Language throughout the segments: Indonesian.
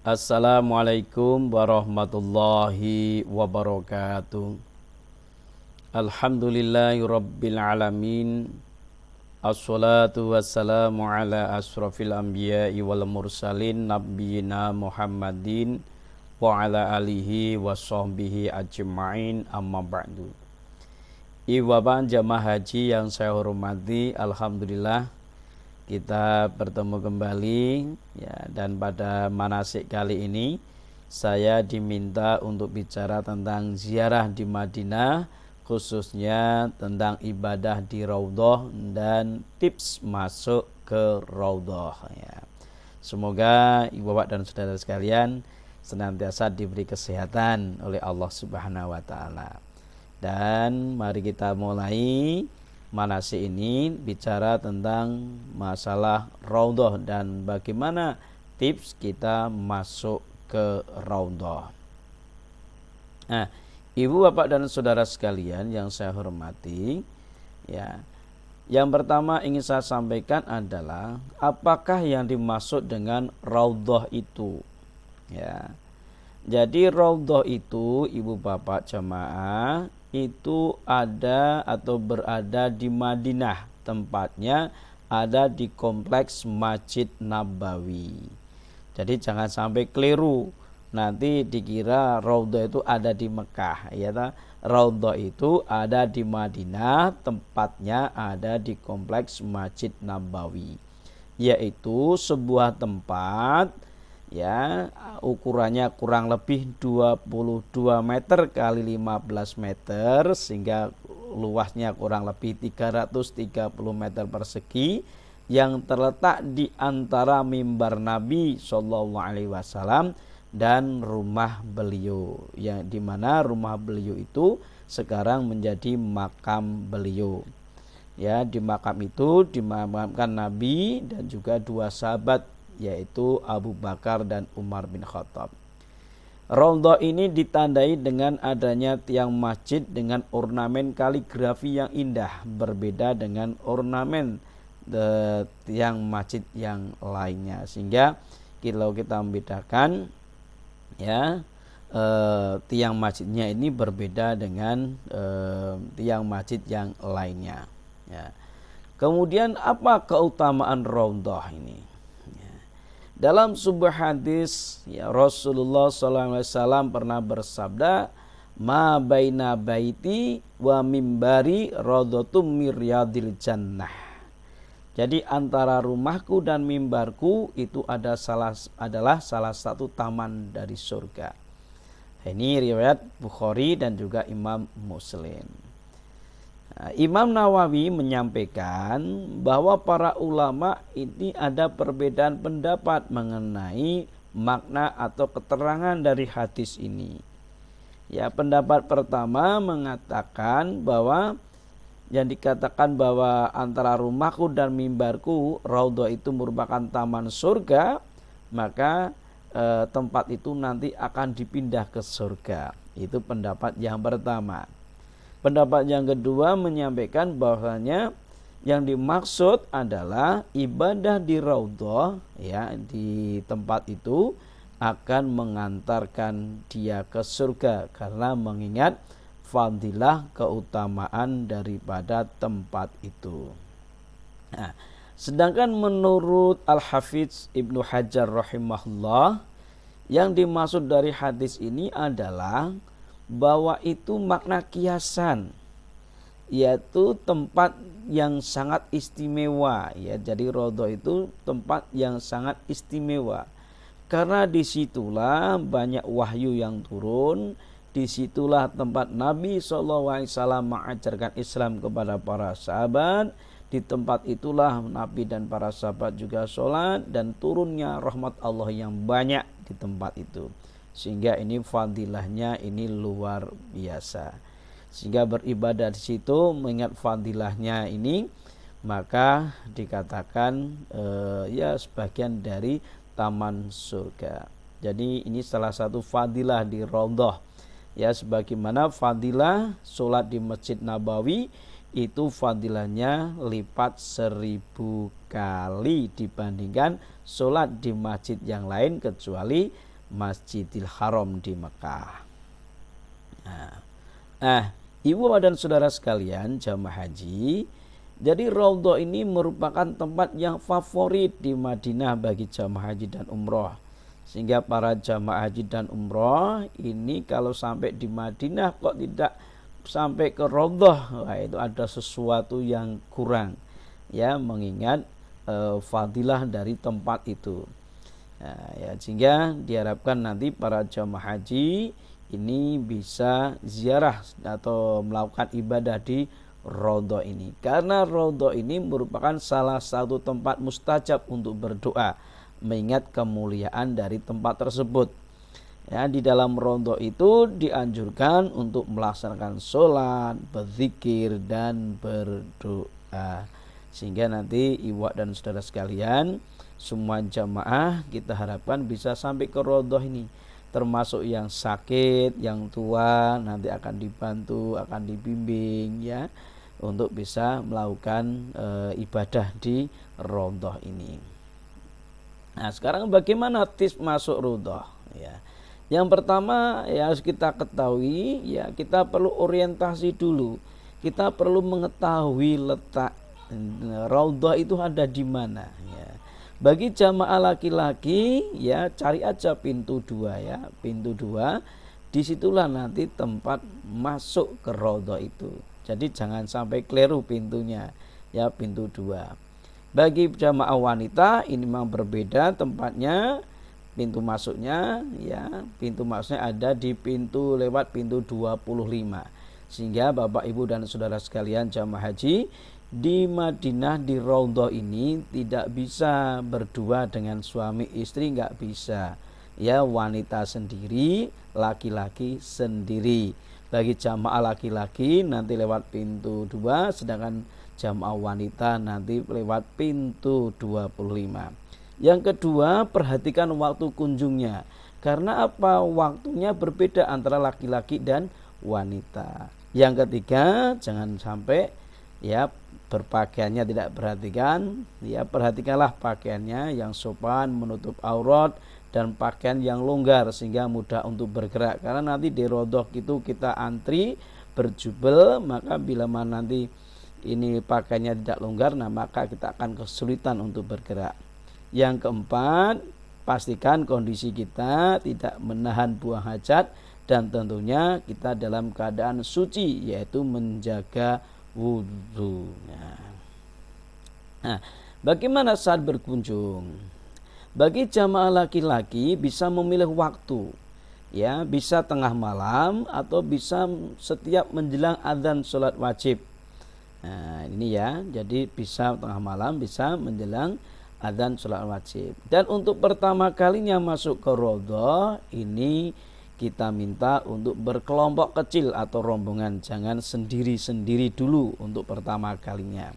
Assalamualaikum warahmatullahi wabarakatuh. Alhamdulillahi rabbil alamin. Assalatu wassalamu ala asrafil anbiya'i wal mursalin nabiyyina Muhammadin wa ala alihi wa sahbihi ajma'in, amma ba'du. Iwaban jamaah haji yang saya hormati, alhamdulillah kita bertemu kembali ya, dan pada manasik kali ini saya diminta untuk bicara tentang ziarah di Madinah, khususnya tentang ibadah di Raudhah dan tips masuk ke Raudhah ya. Semoga ibu bapak dan saudara sekalian senantiasa diberi kesehatan oleh Allah Subhanahu wa taala. Dan mari kita mulai manasik ini bicara tentang masalah Raudhah dan bagaimana tips kita masuk ke Raudhah. Nah, ibu bapak dan saudara sekalian yang saya hormati, ya, yang pertama ingin saya sampaikan adalah apakah yang dimaksud dengan Raudhah itu, ya. Jadi Raudhah itu ibu bapak jamaah itu ada atau berada di Madinah, tempatnya ada di kompleks Masjid Nabawi. Jadi jangan sampai keliru, nanti dikira Raudhah itu ada di Mekah, ya ta? Raudhah itu ada di Madinah, tempatnya ada di kompleks Masjid Nabawi, yaitu sebuah tempat ya, ukurannya kurang lebih 22 meter kali 15 meter, sehingga luasnya kurang lebih 330 meter persegi, yang terletak di antara mimbar Nabi Shallallahu Alaihi Wasallam dan rumah beliau, yang dimana rumah beliau itu sekarang menjadi makam beliau. Ya, di makam itu dimakamkan Nabi dan juga dua sahabat, yaitu Abu Bakar dan Umar bin Khattab. Raudhah ini ditandai dengan adanya tiang masjid dengan ornamen kaligrafi yang indah, berbeda dengan ornamen tiang masjid yang lainnya, sehingga kalau kita membedakan ya, tiang masjidnya ini berbeda dengan tiang masjid yang lainnya ya. Kemudian apa keutamaan Raudhah ini? Dalam sebuah hadis ya, Rasulullah SAW pernah bersabda, ma baina baiti wa mimbari raudhatum mir riyadil jannah. Jadi antara rumahku dan mimbarku itu adalah salah satu taman dari surga. Ini riwayat Bukhari dan juga Imam Muslim. Imam Nawawi menyampaikan bahwa para ulama ini ada perbedaan pendapat mengenai makna atau keterangan dari hadis ini. Ya, pendapat pertama mengatakan bahwa yang dikatakan bahwa antara rumahku dan mimbarku Raudhah itu merupakan taman surga, maka tempat itu nanti akan dipindah ke surga. Itu pendapat yang pertama. Pendapat yang kedua menyampaikan bahwasanya yang dimaksud adalah ibadah di Raudhah ya, di tempat itu akan mengantarkan dia ke surga karena mengingat fadilah keutamaan daripada tempat itu. Nah, sedangkan menurut Al-Hafidz Ibnu Hajar rahimahullah, yang dimaksud dari hadis ini adalah bahwa itu makna kiasan, yaitu tempat yang sangat istimewa ya. Jadi Raudhah itu tempat yang sangat istimewa karena disitulah banyak wahyu yang turun, disitulah tempat Nabi SAW mengajarkan Islam kepada para sahabat, di tempat itulah Nabi dan para sahabat juga sholat dan turunnya rahmat Allah yang banyak di tempat itu. Sehingga ini fadilahnya ini luar biasa. Sehingga beribadah di situ mengingat fadilahnya ini, maka dikatakan ya sebagian dari taman surga. Jadi ini salah satu fadilah di Raudhah. Ya, sebagaimana fadilah sholat di Masjid Nabawi itu fadilahnya lipat 1000 kali dibandingkan sholat di masjid yang lain, kecuali Masjidil Haram di Mekah. Nah, ibu dan saudara sekalian jamaah haji, jadi Raudhah ini merupakan tempat yang favorit di Madinah bagi jamaah haji dan umroh. Sehingga para jamaah haji dan umroh ini kalau sampai di Madinah kok tidak sampai ke Raudhah, wah itu ada sesuatu yang kurang, ya, mengingat fadilah dari tempat itu. Nah, ya, sehingga diharapkan nanti para jamaah haji ini bisa ziarah atau melakukan ibadah di Raudhah ini, karena Raudhah ini merupakan salah satu tempat mustajab untuk berdoa, mengingat kemuliaan dari tempat tersebut. Ya, di dalam Raudhah itu dianjurkan untuk melaksanakan sholat, berzikir dan berdoa. Sehingga nanti ibu dan saudara sekalian, semua jamaah kita harapkan bisa sampai ke Raudhah ini, termasuk yang sakit, yang tua, nanti akan dibantu, akan dibimbing, ya, untuk bisa melakukan ibadah di Raudhah ini. Nah, sekarang bagaimana tips masuk Raudhah? Ya, yang pertama ya harus kita ketahui, ya, kita perlu orientasi dulu. Kita perlu mengetahui letak Raudhah itu ada di mana, ya. Bagi jamaah laki-laki, ya, cari aja pintu 2, ya, pintu 2. Disitulah nanti tempat masuk ke Raudhah itu. Jadi jangan sampai keliru pintunya, ya, pintu 2. Bagi jamaah wanita ini memang berbeda tempatnya, pintu masuknya, ya, pintu masuknya ada di pintu lewat pintu 25. Sehingga Bapak Ibu dan saudara sekalian jamaah haji di Madinah di Raudhah ini tidak bisa berdua dengan suami istri, nggak bisa, ya, wanita sendiri, laki-laki sendiri. Bagi jamaah laki-laki nanti lewat pintu 2, sedangkan jamaah wanita nanti lewat pintu 25. Yang kedua, perhatikan waktu kunjungnya. Karena apa? Waktunya berbeda antara laki-laki dan wanita. Yang ketiga, jangan sampai, ya, berpakaiannya tidak perhatikan, ya, perhatikanlah pakaiannya yang sopan, menutup aurat, dan pakaian yang longgar sehingga mudah untuk bergerak. Karena nanti di Raudhah itu kita antri berjubel, maka bila mana nanti ini pakaiannya tidak longgar, nah maka kita akan kesulitan untuk bergerak. Yang keempat, pastikan kondisi kita tidak menahan buang hajat, dan tentunya kita dalam keadaan suci, yaitu menjaga wudhu. Nah, bagaimana saat berkunjung? Bagi jamaah laki-laki bisa memilih waktu, ya, bisa tengah malam atau bisa setiap menjelang adzan sholat wajib. Nah, ini, ya, jadi bisa tengah malam, bisa menjelang adzan sholat wajib. Dan untuk pertama kalinya masuk ke Raudhah ini kita minta untuk berkelompok kecil atau rombongan, jangan sendiri-sendiri dulu untuk pertama kalinya.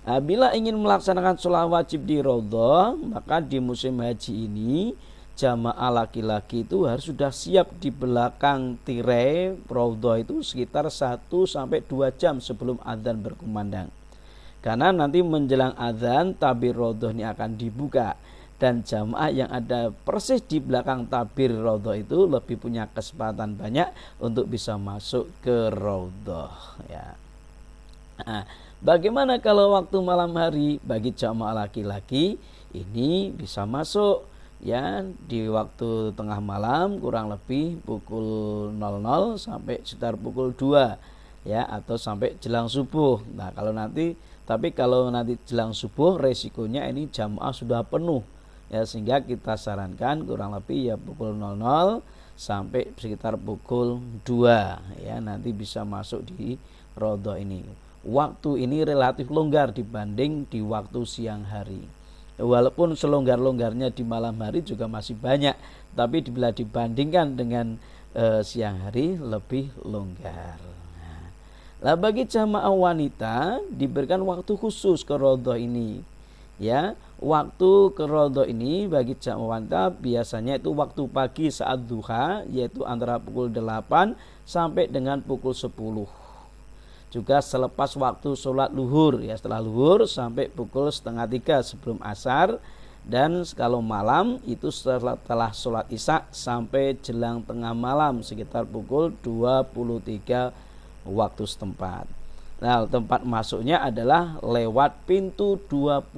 Nah, bila ingin melaksanakan sholat wajib di Raudhah, maka di musim haji ini jamaah laki-laki itu harus sudah siap di belakang tirai Raudhah itu sekitar 1-2 jam sebelum adzan berkumandang. Karena nanti menjelang adzan tabir Raudhah ini akan dibuka, dan jamaah yang ada persis di belakang tabir Raudhah itu lebih punya kesempatan banyak untuk bisa masuk ke Raudhah, ya. Nah, bagaimana kalau waktu malam hari? Bagi jamaah laki-laki ini bisa masuk, ya, di waktu tengah malam kurang lebih pukul 00 sampai sekitar pukul 2, ya, atau sampai jelang subuh. Nah, tapi kalau nanti jelang subuh resikonya ini jamaah sudah penuh, ya, sehingga kita sarankan kurang lebih ya pukul 00 sampai sekitar pukul 2, ya, nanti bisa masuk di Raudhah ini. Waktu ini relatif longgar dibanding di waktu siang hari. Walaupun selonggar-longgarnya di malam hari juga masih banyak, tapi bila dibandingkan dengan siang hari lebih longgar. Nah, bagi jamaah wanita diberikan waktu khusus ke Raudhah ini, ya. Waktu ke Raudhah ini bagi jamaah wanita biasanya itu waktu pagi saat duha, yaitu antara pukul 8 sampai dengan pukul 10. Juga selepas waktu sholat luhur, ya, setelah luhur sampai pukul 2:30 sebelum asar. Dan kalau malam itu setelah sholat isya sampai jelang tengah malam sekitar pukul 23 waktu setempat. Nah, tempat masuknya adalah lewat pintu 25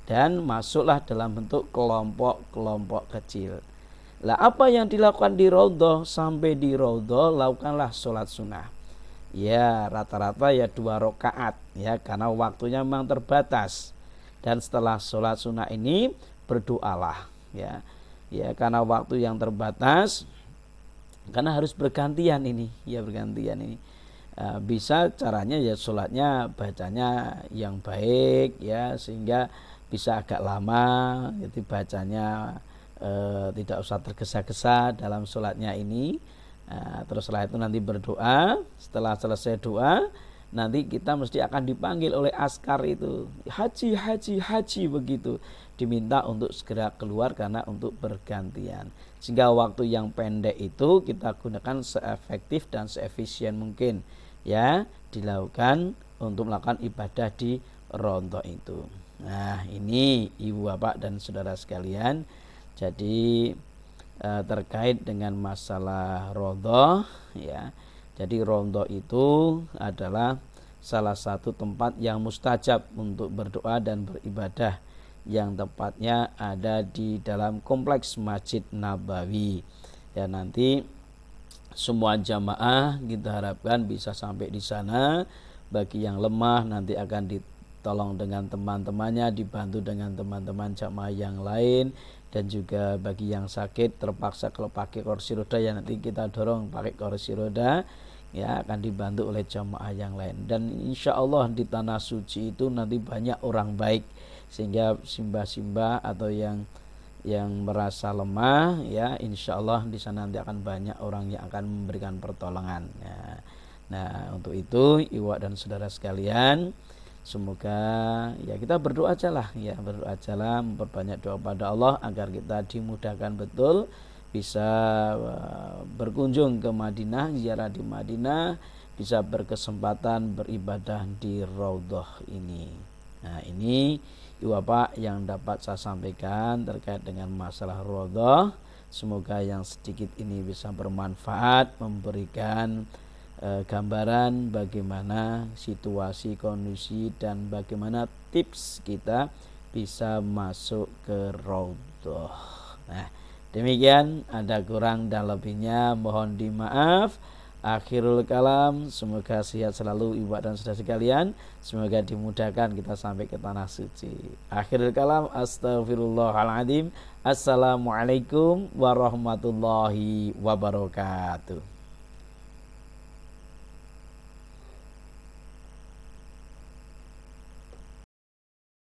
dan masuklah dalam bentuk kelompok-kelompok kecil. Lah apa yang dilakukan di raudhah? Sampai di raudhah lakukanlah sholat sunnah. Ya rata-rata ya 2 rakaat ya, karena waktunya memang terbatas. Dan setelah sholat sunnah ini berdoalah ya. Ya karena waktu yang terbatas, karena harus bergantian ini ya, bergantian ini. Bisa caranya ya sholatnya bacanya yang baik ya, sehingga bisa agak lama, jadi bacanya tidak usah tergesa-gesa dalam sholatnya ini. Terus setelah itu nanti berdoa. Setelah selesai doa, nanti kita mesti akan dipanggil oleh askar itu, haji haji haji, begitu diminta untuk segera keluar karena untuk bergantian, sehingga waktu yang pendek itu kita gunakan seefektif dan seefisien mungkin ya dilakukan untuk melakukan ibadah di raudhah itu. Nah ini ibu bapak dan saudara sekalian, jadi terkait dengan masalah raudhah ya. Jadi raudhah itu adalah salah satu tempat yang mustajab untuk berdoa dan beribadah, yang tepatnya ada di dalam kompleks Masjid Nabawi. Ya nanti semua jamaah kita harapkan bisa sampai di sana. Bagi yang lemah nanti akan ditolong dengan teman-temannya, dibantu dengan teman-teman jamaah yang lain. Dan juga bagi yang sakit terpaksa kalau pakai kursi roda ya nanti kita dorong pakai kursi roda ya, akan dibantu oleh jamaah yang lain. Dan insya Allah di tanah suci itu nanti banyak orang baik, sehingga simbah-simbah atau yang merasa lemah ya, insya Allah di sana nanti akan banyak orang yang akan memberikan pertolongan ya. Nah untuk itu ibu dan saudara sekalian, semoga ya kita berdoa aja lah ya, berdoa aja lah, memperbanyak doa pada Allah agar kita dimudahkan betul bisa berkunjung ke Madinah, ziarah di Madinah, bisa berkesempatan beribadah di raudhah ini. Nah ini ibu bapak yang dapat saya sampaikan terkait dengan masalah raudhah. Semoga yang sedikit ini bisa bermanfaat, memberikan gambaran bagaimana situasi, kondisi, dan bagaimana tips kita bisa masuk ke raudhah. Nah demikian, ada kurang dan lebihnya mohon dimaaf. Akhirul kalam, semoga sehat selalu ibu dan saudara sekalian, semoga dimudahkan kita sampai ke tanah suci. Akhirul kalam, astagfirullahaladzim. Assalamualaikum warahmatullahi wabarakatuh.